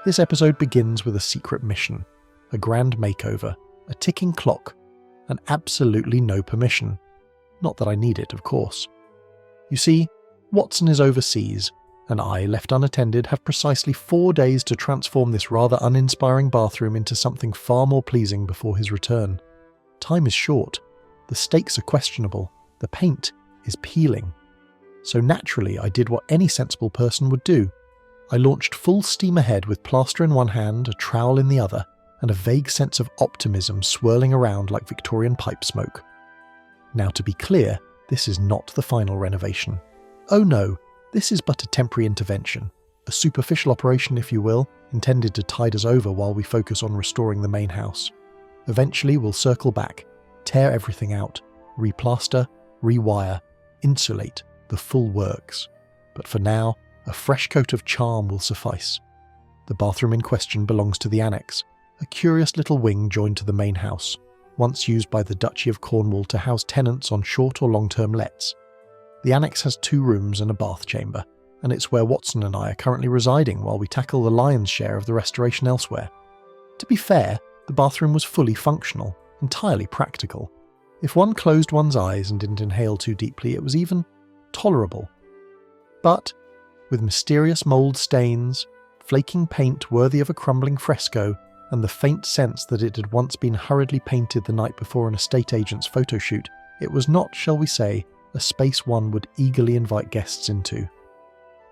This episode begins with a secret mission, a grand makeover, a ticking clock, and absolutely no permission. Not that I need it, of course. You see, Watson is overseas, and I, left unattended, have precisely 4 days to transform this rather uninspiring bathroom into something far more pleasing before his return. Time is short, the stakes are questionable, the paint is peeling. So naturally I did what any sensible person would do. I launched full steam ahead with plaster in one hand, a trowel in the other, and a vague sense of optimism swirling around like Victorian pipe smoke. Now to be clear, this is not the final renovation. Oh no, this is but a temporary intervention, a superficial operation if you will, intended to tide us over while we focus on restoring the main house. Eventually we'll circle back, tear everything out, replaster, rewire, insulate, the full works. But for now, a fresh coat of charm will suffice. The bathroom in question belongs to the annex, a curious little wing joined to the main house, once used by the Duchy of Cornwall to house tenants on short or long-term lets. The annex has 2 rooms and a bath chamber, and it's where Watson and I are currently residing while we tackle the lion's share of the restoration elsewhere. To be fair, the bathroom was fully functional, entirely practical. If one closed one's eyes and didn't inhale too deeply, it was even tolerable. But with mysterious mould stains, flaking paint worthy of a crumbling fresco, and the faint sense that it had once been hurriedly painted the night before an estate agent's photo shoot, it was not, shall we say, a space one would eagerly invite guests into.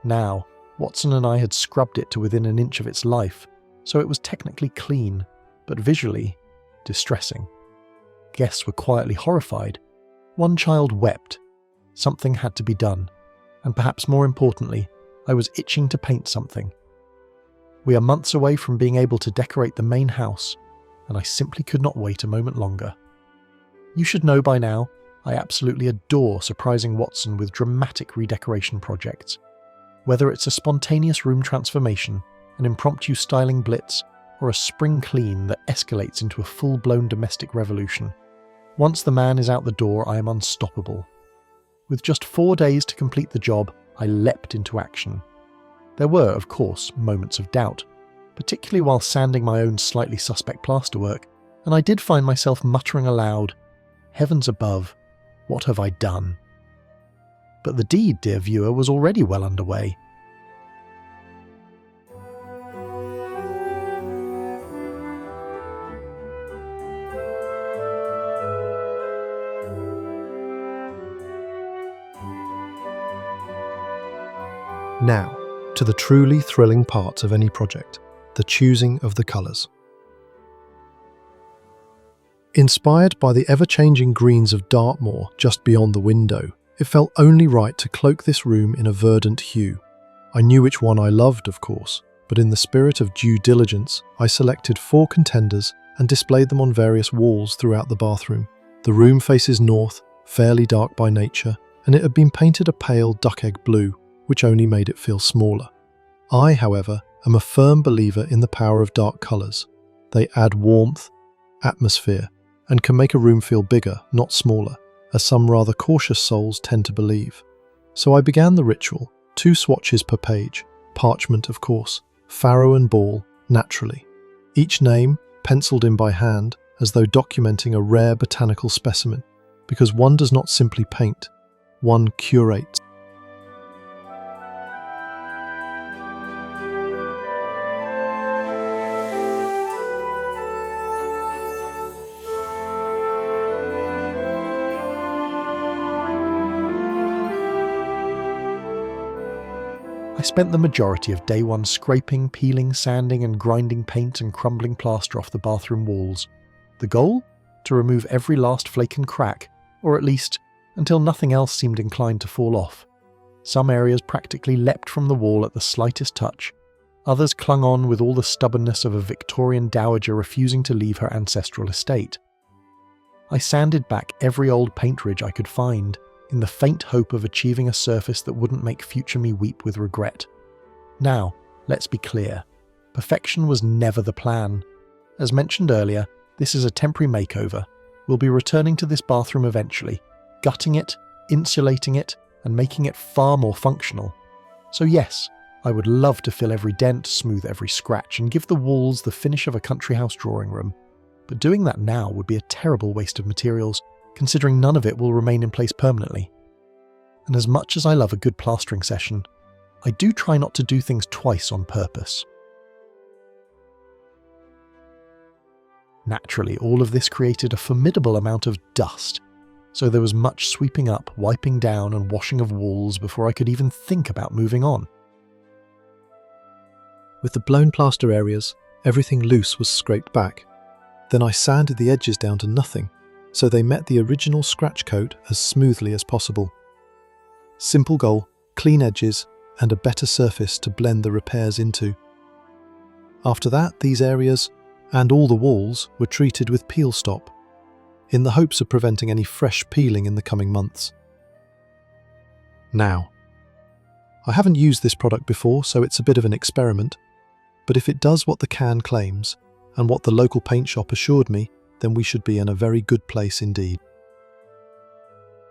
Now, Watson and I had scrubbed it to within an inch of its life, so it was technically clean, but visually distressing. Guests were quietly horrified. One child wept. Something had to be done, and perhaps more importantly, I was itching to paint something. We are months away from being able to decorate the main house, and I simply could not wait a moment longer. You should know by now, I absolutely adore surprising Watson with dramatic redecoration projects. Whether it's a spontaneous room transformation, an impromptu styling blitz, or a spring clean that escalates into a full-blown domestic revolution. Once the man is out the door, I am unstoppable. With just 4 days to complete the job, I leapt into action. There were, of course, moments of doubt, particularly while sanding my own slightly suspect plasterwork, and I did find myself muttering aloud, "Heavens above, what have I done?" But the deed, dear viewer, was already well underway. Now, to the truly thrilling part of any project, the choosing of the colours. Inspired by the ever-changing greens of Dartmoor just beyond the window, it felt only right to cloak this room in a verdant hue. I knew which one I loved, of course, but in the spirit of due diligence, I selected 4 contenders and displayed them on various walls throughout the bathroom. The room faces north, fairly dark by nature, and it had been painted a pale duck-egg blue, which only made it feel smaller. I, however, am a firm believer in the power of dark colours. They add warmth, atmosphere, and can make a room feel bigger, not smaller, as some rather cautious souls tend to believe. So I began the ritual, 2 swatches per page, parchment of course, farrow and ball, naturally. Each name penciled in by hand, as though documenting a rare botanical specimen, because one does not simply paint, one curates. I spent the majority of day 1 scraping, peeling, sanding and grinding paint and crumbling plaster off the bathroom walls. The goal? To remove every last flake and crack, or at least until nothing else seemed inclined to fall off. Some areas practically leapt from the wall at the slightest touch. Others clung on with all the stubbornness of a Victorian dowager refusing to leave her ancestral estate. I sanded back every old paint ridge I could find, in the faint hope of achieving a surface that wouldn't make future me weep with regret. Now, let's be clear. Perfection was never the plan. As mentioned earlier, this is a temporary makeover. We'll be returning to this bathroom eventually, gutting it, insulating it, and making it far more functional. So yes, I would love to fill every dent, smooth every scratch, and give the walls the finish of a country house drawing room. But doing that now would be a terrible waste of materials, considering none of it will remain in place permanently. And as much as I love a good plastering session, I do try not to do things twice on purpose. Naturally, all of this created a formidable amount of dust, so there was much sweeping up, wiping down and washing of walls before I could even think about moving on. With the blown plaster areas, everything loose was scraped back. Then I sanded the edges down to nothing, so they met the original scratch coat as smoothly as possible. Simple goal, clean edges, and a better surface to blend the repairs into. After that, these areas, and all the walls, were treated with peel stop, in the hopes of preventing any fresh peeling in the coming months. Now, I haven't used this product before, so it's a bit of an experiment, but if it does what the can claims, and what the local paint shop assured me, then we should be in a very good place indeed.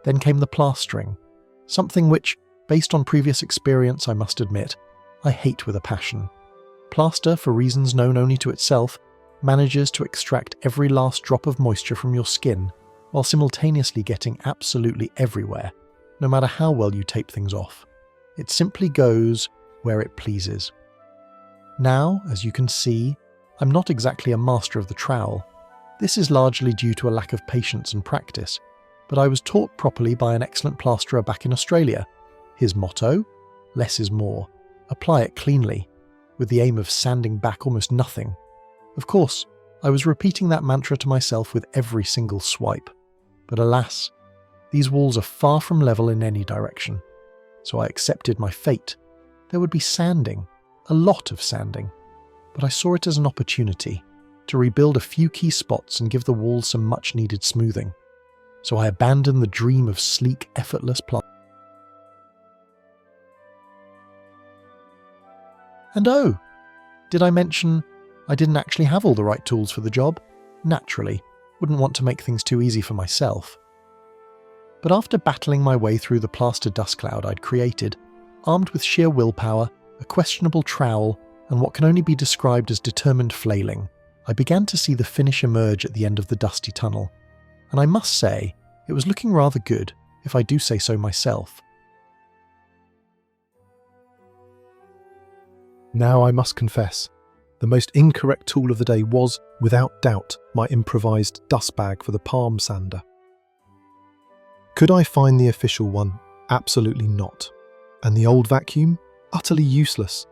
Then came the plastering, something which, based on previous experience, I must admit, I hate with a passion. Plaster, for reasons known only to itself, manages to extract every last drop of moisture from your skin, while simultaneously getting absolutely everywhere, no matter how well you tape things off. It simply goes where it pleases. Now, as you can see, I'm not exactly a master of the trowel. This is largely due to a lack of patience and practice, but I was taught properly by an excellent plasterer back in Australia. His motto? Less is more. Apply it cleanly, with the aim of sanding back almost nothing. Of course, I was repeating that mantra to myself with every single swipe. But alas, these walls are far from level in any direction. So I accepted my fate. There would be sanding, a lot of sanding. But I saw it as an opportunity to rebuild a few key spots and give the walls some much-needed smoothing. So I abandoned the dream of sleek, effortless plastering. And oh, did I mention I didn't actually have all the right tools for the job? Naturally, wouldn't want to make things too easy for myself. But after battling my way through the plaster dust cloud I'd created, armed with sheer willpower, a questionable trowel, and what can only be described as determined flailing, I began to see the finish emerge at the end of the dusty tunnel. And I must say, it was looking rather good, if I do say so myself. Now I must confess, the most incorrect tool of the day was, without doubt, my improvised dust bag for the palm sander. Could I find the official one? Absolutely not. And the old vacuum? Utterly useless.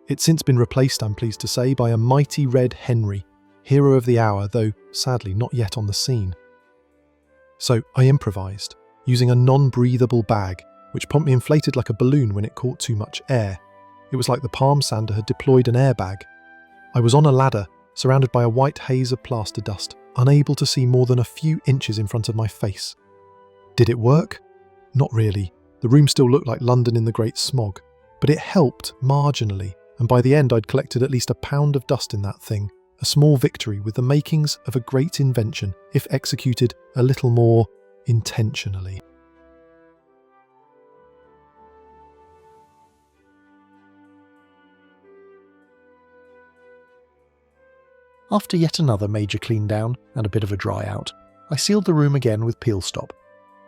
It's since been replaced, I'm pleased to say, by a mighty red Henry, hero of the hour, though sadly not yet on the scene. So I improvised, using a non-breathable bag, which promptly inflated like a balloon when it caught too much air. It was like the palm sander had deployed an airbag. I was on a ladder, surrounded by a white haze of plaster dust, unable to see more than a few inches in front of my face. Did it work? Not really. The room still looked like London in the Great Smog, but it helped marginally, and by the end I'd collected at least a pound of dust in that thing, a small victory with the makings of a great invention, if executed a little more intentionally. After yet another major clean down and a bit of a dry out, I sealed the room again with peel stop.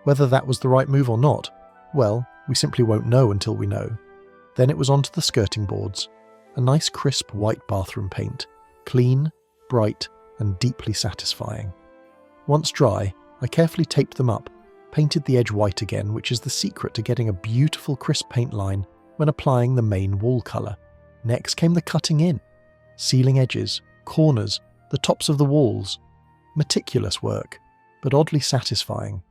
Whether that was the right move or not, well, we simply won't know until we know. Then it was onto the skirting boards, a nice crisp white bathroom paint, clean, bright, and deeply satisfying. Once dry, I carefully taped them up, painted the edge white again, which is the secret to getting a beautiful crisp paint line when applying the main wall colour. Next came the cutting in, sealing edges, corners, the tops of the walls. Meticulous work, but oddly satisfying.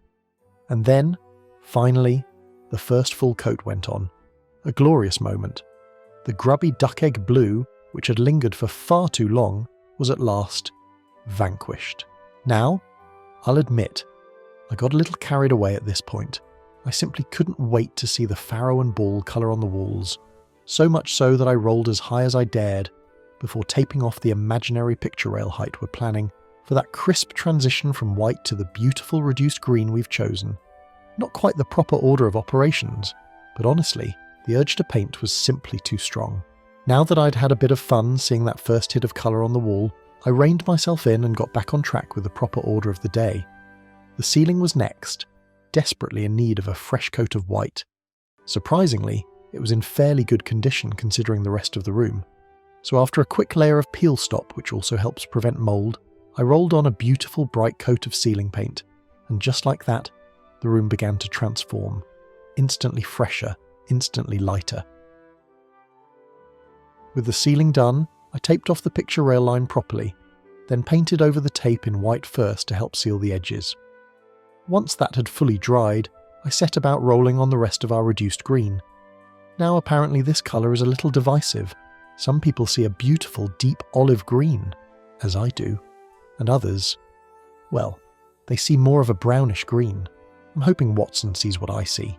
And then, finally, the first full coat went on. A glorious moment. The grubby duck egg blue, which had lingered for far too long, was at last vanquished. Now, I'll admit, I got a little carried away at this point. I simply couldn't wait to see the farrow and ball colour on the walls, so much so that I rolled as high as I dared before taping off the imaginary picture rail height we're planning for that crisp transition from white to the beautiful reduced green we've chosen. Not quite the proper order of operations, but honestly, the urge to paint was simply too strong. Now that I'd had a bit of fun seeing that first hit of colour on the wall, I reined myself in and got back on track with the proper order of the day. The ceiling was next, desperately in need of a fresh coat of white. Surprisingly, it was in fairly good condition considering the rest of the room. So after a quick layer of peel stop, which also helps prevent mould, I rolled on a beautiful bright coat of ceiling paint, and just like that, the room began to transform. Instantly fresher, instantly lighter. With the ceiling done, I taped off the picture rail line properly, then painted over the tape in white first to help seal the edges. Once that had fully dried, I set about rolling on the rest of our reduced green. Now apparently this colour is a little divisive. Some people see a beautiful deep olive green, as I do, and others, well, they see more of a brownish green. I'm hoping Watson sees what I see.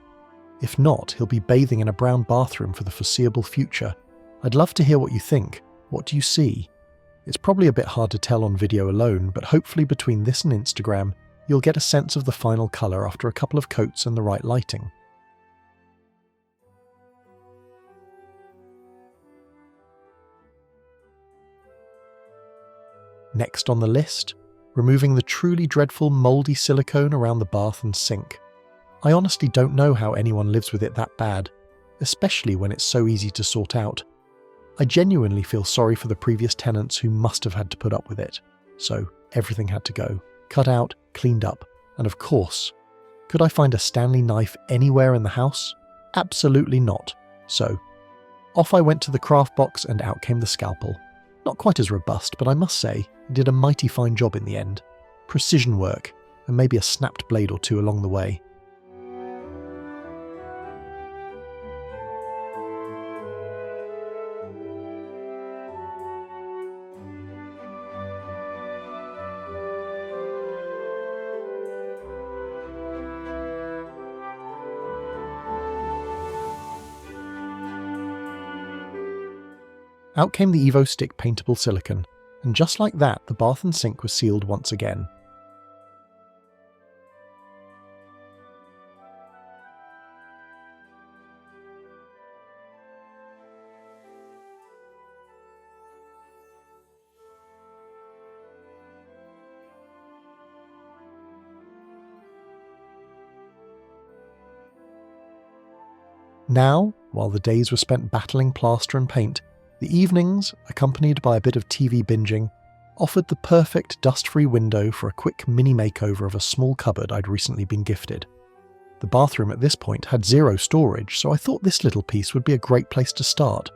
If not, he'll be bathing in a brown bathroom for the foreseeable future. I'd love to hear what you think. What do you see? It's probably a bit hard to tell on video alone, but hopefully between this and Instagram, you'll get a sense of the final colour after a couple of coats and the right lighting. Next on the list, removing the truly dreadful mouldy silicone around the bath and sink. I honestly don't know how anyone lives with it that bad, especially when it's so easy to sort out. I genuinely feel sorry for the previous tenants who must have had to put up with it. So everything had to go. Cut out, cleaned up, and of course, could I find a Stanley knife anywhere in the house? Absolutely not. So, off I went to the craft box and out came the scalpel. Not quite as robust, but I must say, it did a mighty fine job in the end. Precision work, and maybe a snapped blade or two along the way. Out came the Evo Stick paintable silicone, and just like that, the bath and sink was sealed once again. Now, while the days were spent battling plaster and paint, the evenings, accompanied by a bit of TV binging, offered the perfect dust-free window for a quick mini makeover of a small cupboard I'd recently been gifted. The bathroom at this point had zero storage, so I thought this little piece would be a great place to start.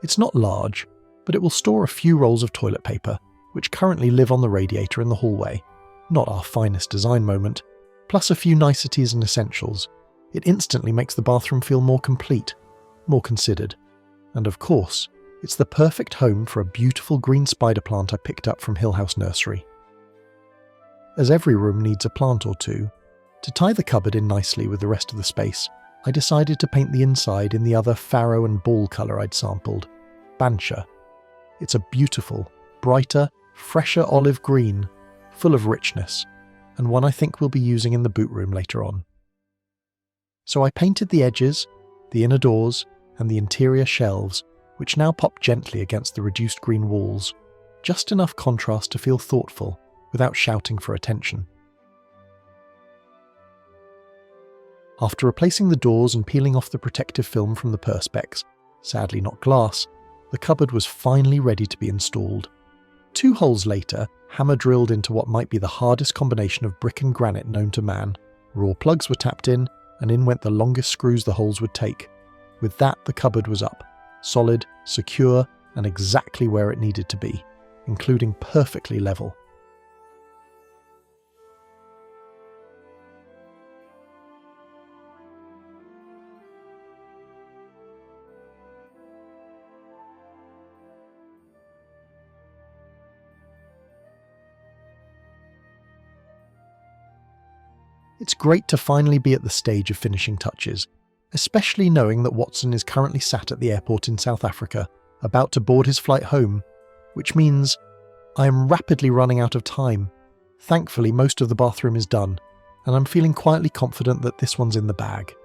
It's not large, but it will store a few rolls of toilet paper, which currently live on the radiator in the hallway. Not our finest design moment, plus a few niceties and essentials. It instantly makes the bathroom feel more complete, more considered. And of course, it's the perfect home for a beautiful green spider plant I picked up from Hill House Nursery. As every room needs a plant or two, to tie the cupboard in nicely with the rest of the space, I decided to paint the inside in the other farrow and ball colour I'd sampled, Bancher. It's a beautiful, brighter, fresher olive green, full of richness, and one I think we'll be using in the boot room later on. So I painted the edges, the inner doors, and the interior shelves, which now pop gently against the reduced green walls, just enough contrast to feel thoughtful, without shouting for attention. After replacing the doors and peeling off the protective film from the perspex, sadly not glass, the cupboard was finally ready to be installed. 2 holes later, hammer drilled into what might be the hardest combination of brick and granite known to man, raw plugs were tapped in, and in went the longest screws the holes would take. With that, the cupboard was up. Solid, secure, and exactly where it needed to be, including perfectly level. It's great to finally be at the stage of finishing touches, especially knowing that Watson is currently sat at the airport in South Africa, about to board his flight home, which means I am rapidly running out of time. Thankfully, most of the bathroom is done, and I'm feeling quietly confident that this one's in the bag.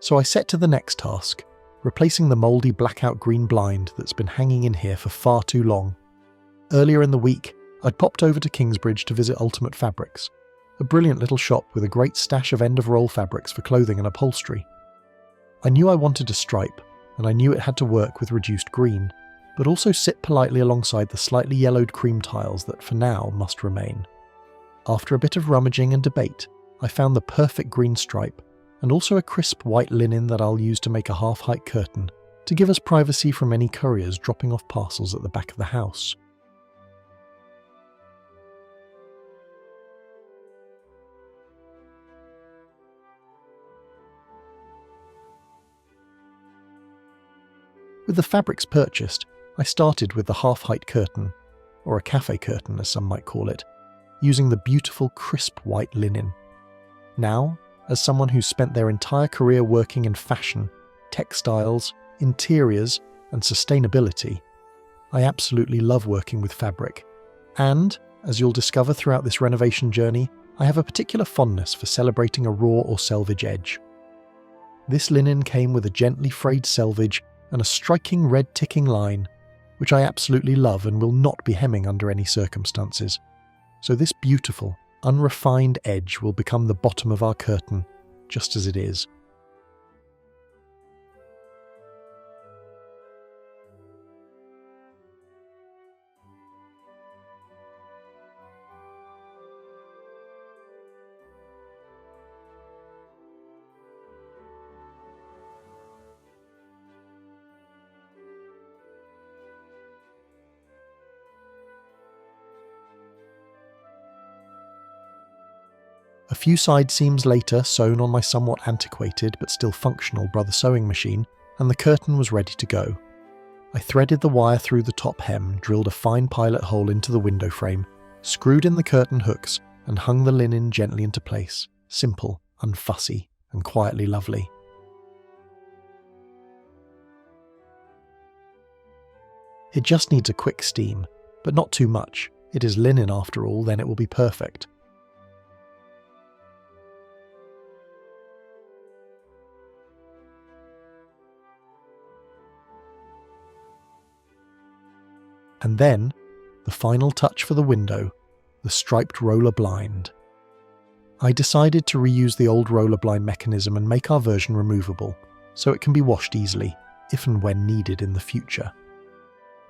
So I set to the next task, replacing the mouldy blackout green blind that's been hanging in here for far too long. Earlier in the week, I'd popped over to Kingsbridge to visit Ultimate Fabrics, a brilliant little shop with a great stash of end-of-roll fabrics for clothing and upholstery. I knew I wanted a stripe, and I knew it had to work with reduced green, but also sit politely alongside the slightly yellowed cream tiles that for now must remain. After a bit of rummaging and debate, I found the perfect green stripe, and also a crisp white linen that I'll use to make a half-height curtain to give us privacy from any couriers dropping off parcels at the back of the house. With the fabrics purchased, I started with the half-height curtain, or a café curtain as some might call it, using the beautiful crisp white linen. Now, as someone who's spent their entire career working in fashion, textiles, interiors, and sustainability, I absolutely love working with fabric. And, as you'll discover throughout this renovation journey, I have a particular fondness for celebrating a raw or selvage edge. This linen came with a gently frayed selvage and a striking red ticking line, which I absolutely love and will not be hemming under any circumstances. So this beautiful, unrefined edge will become the bottom of our curtain, just as it is. A few side seams later sewn on my somewhat antiquated but still functional brother sewing machine, and the curtain was ready to go. I threaded the wire through the top hem, drilled a fine pilot hole into the window frame, screwed in the curtain hooks, and hung the linen gently into place, simple, unfussy, and quietly lovely. It just needs a quick steam, but not too much. It is linen after all, then it will be perfect. And then, the final touch for the window, the striped roller blind. I decided to reuse the old roller blind mechanism and make our version removable, so it can be washed easily, if and when needed in the future.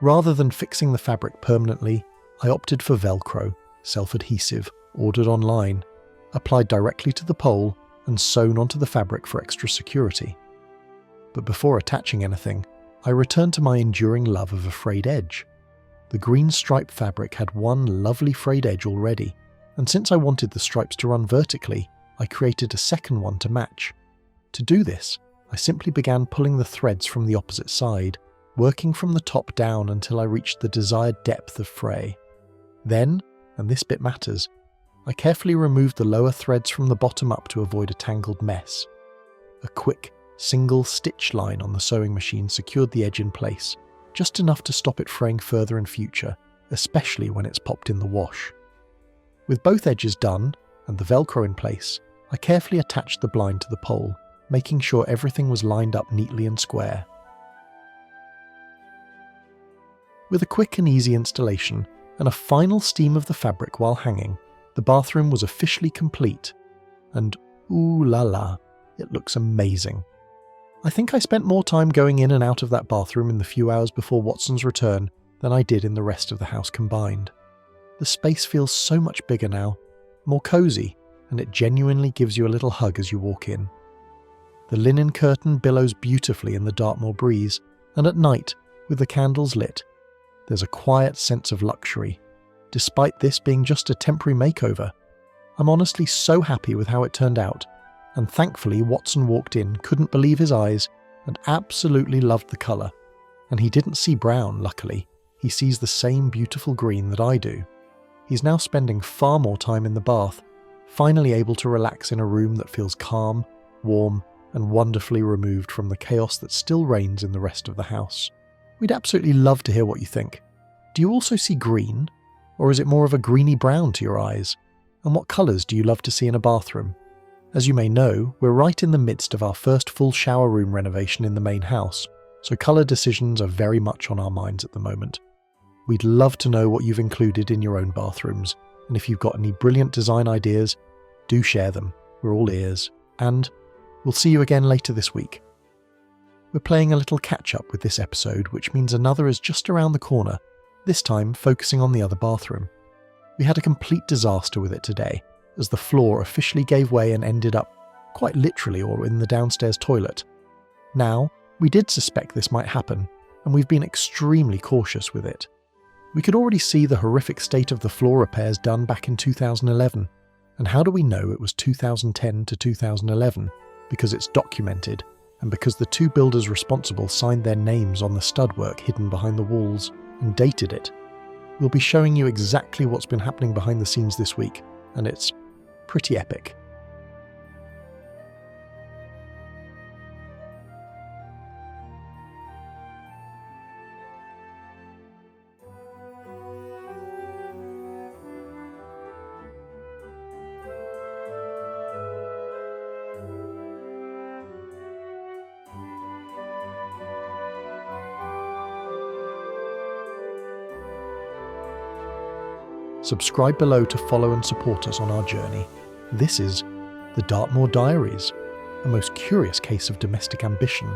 Rather than fixing the fabric permanently, I opted for Velcro, self-adhesive, ordered online, applied directly to the pole and sewn onto the fabric for extra security. But before attaching anything, I returned to my enduring love of a frayed edge. The green stripe fabric had one lovely frayed edge already, and since I wanted the stripes to run vertically, I created a second one to match. To do this, I simply began pulling the threads from the opposite side, working from the top down until I reached the desired depth of fray. Then, and this bit matters, I carefully removed the lower threads from the bottom up to avoid a tangled mess. A quick, single stitch line on the sewing machine secured the edge in place, just enough to stop it fraying further in future, especially when it's popped in the wash. With both edges done, and the Velcro in place, I carefully attached the blind to the pole, making sure everything was lined up neatly and square. With a quick and easy installation, and a final steam of the fabric while hanging, the bathroom was officially complete, and ooh la la, it looks amazing. I think I spent more time going in and out of that bathroom in the few hours before Watson's return than I did in the rest of the house combined. The space feels so much bigger now, more cosy, and it genuinely gives you a little hug as you walk in. The linen curtain billows beautifully in the Dartmoor breeze, and at night, with the candles lit, there's a quiet sense of luxury. Despite this being just a temporary makeover, I'm honestly so happy with how it turned out, and thankfully Watson walked in, couldn't believe his eyes, and absolutely loved the colour. And he didn't see brown, luckily. He sees the same beautiful green that I do. He's now spending far more time in the bath, finally able to relax in a room that feels calm, warm, and wonderfully removed from the chaos that still reigns in the rest of the house. We'd absolutely love to hear what you think. Do you also see green? Or is it more of a greeny brown to your eyes? And what colours do you love to see in a bathroom? As you may know, we're right in the midst of our first full shower room renovation in the main house, so colour decisions are very much on our minds at the moment. We'd love to know what you've included in your own bathrooms, and if you've got any brilliant design ideas, do share them. We're all ears, and we'll see you again later this week. We're playing a little catch-up with this episode, which means another is just around the corner, this time focusing on the other bathroom. We had a complete disaster with it today, as the floor officially gave way and ended up, quite literally, or in the downstairs toilet. Now, we did suspect this might happen, and we've been extremely cautious with it. We could already see the horrific state of the floor repairs done back in 2011. And how do we know it was 2010 to 2011? Because it's documented, and because the two builders responsible signed their names on the stud work hidden behind the walls and dated it. We'll be showing you exactly what's been happening behind the scenes this week, and it's pretty epic. Subscribe below to follow and support us on our journey. This is the Dartmoor Diaries, a most curious case of domestic ambition